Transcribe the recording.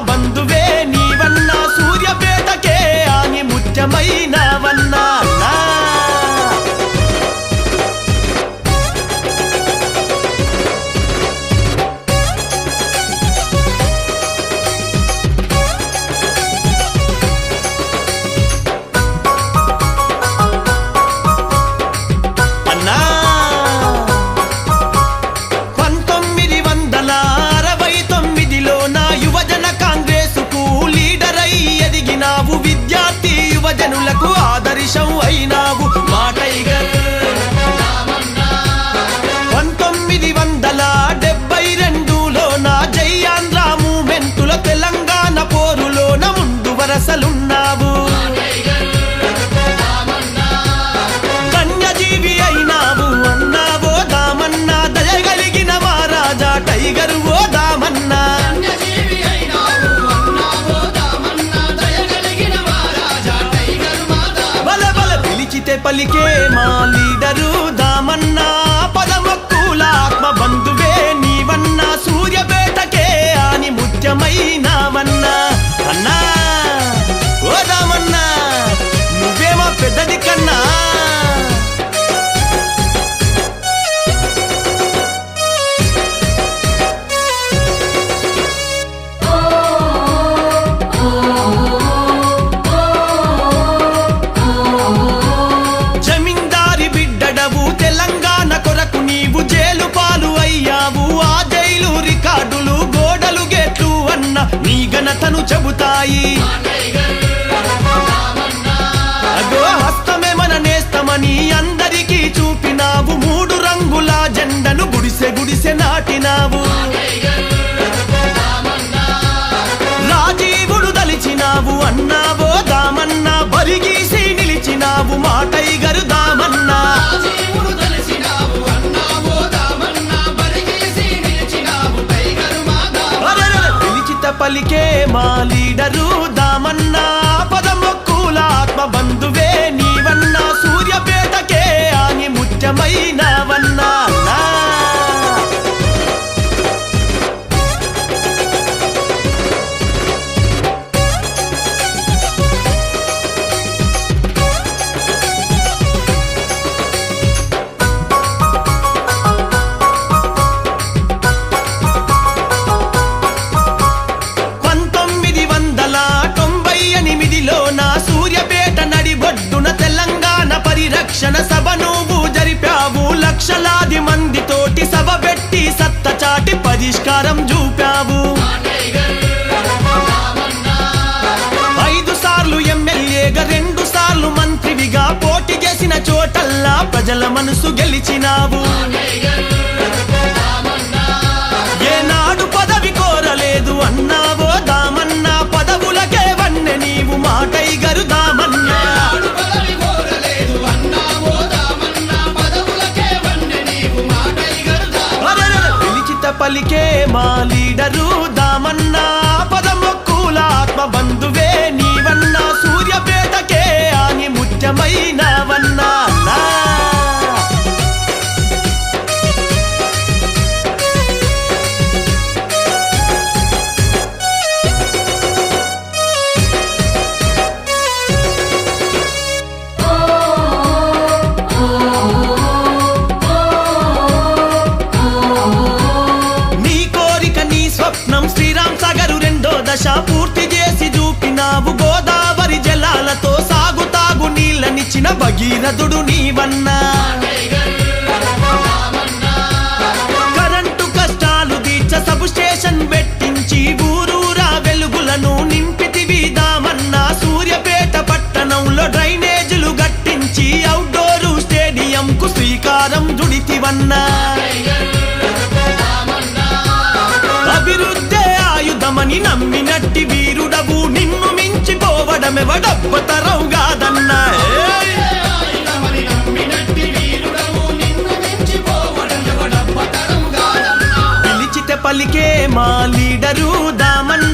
బంధువే నీవన్నా సూర్యాపేటకే ఆని ముత్యమైనవన్నా విద్యార్థి యువజనులకు ఆదర్శం అయినావు మా టైగర్ 1972లో నా జై ఆంధ్ర మూమెంటులో తెలంగాణ పోరులోన ముందు వరసలున్నావు ధన్యజీవి అయినావు అన్నావో దామన్నా దయగలిగిన మహారాజా టైగర్ ఓ దామన్నా పలికే మా లీడరు దామన్నా పదమక్కుల ఆత్మ బంధువే నీవన్నా సూర్యాపేటకే ఆని ముత్యమైనవన్నా అన్నా ఓ దామన్నా నువ్వేమా పెద్దది కన్నా నీ ఘనతను చెబుతాయి అగో హస్తమే మన నేస్తమని అందరికీ చూపినావు 3 రంగుల జెండను గుడిసె గుడిసె నాటినావు రాజీవుడు దలిచినావు అన్నావో దామన్నా బరిగీసి నిలిచినావు మా టైగరు దామన్నా పలికే మా లీడరు దామన్నా పదమక్కుల ఆత్మ బంధువే నీవన్నా సూర్యాపేటకే ఆని ముత్యమైనవన్నా రక్షణ సభ నువ్వు జరిపావు లక్షలాది మందితోటి సభ పెట్టి సత్త చాటి పరిష్కారం చూపావు 5 సార్లు ఎమ్మెల్యేగా 2 సార్లు మంత్రివిగా పోటీ చేసిన చోటల్లా ప్రజల మనసు గెలిచినావు ఏనాడు పదవి కోరలేదు అన్నావో దామన్నా పదవులకే వన్నె నీవు మా టైగరు దామన్నా పలికే మా లీడరు దామన్నా పదమక్కుల ఆత్మ బంధువే నీవన్నా సూర్యాపేటకే ఆని ముత్యమైనవన్నా పూర్తి చేసి చూపినావు గోదావరి జలాలతో సాగుతాగు నీళ్ళనిచ్చిన భగీరథుడు నీవన్నా కరెంటు కష్టాలు తీర్చ సబ్ స్టేషన్ పెట్టించి ఊరూరా వెలుగులను నింపితివి దామన్నా సూర్యాపేట పట్టణంలో డ్రైనేజీలు గట్టించి అవుట్డోరు స్టేడియం కు శ్రీకారం చుడితివన్నా అభివృద్ధి ఆయుధమని నమ్మినట్టి వీరుడవు నిన్ను మించిపోవడమెవడబ్బతరం కాదన్నా పిలిచితే పలికే మా లీడరు దామన్నా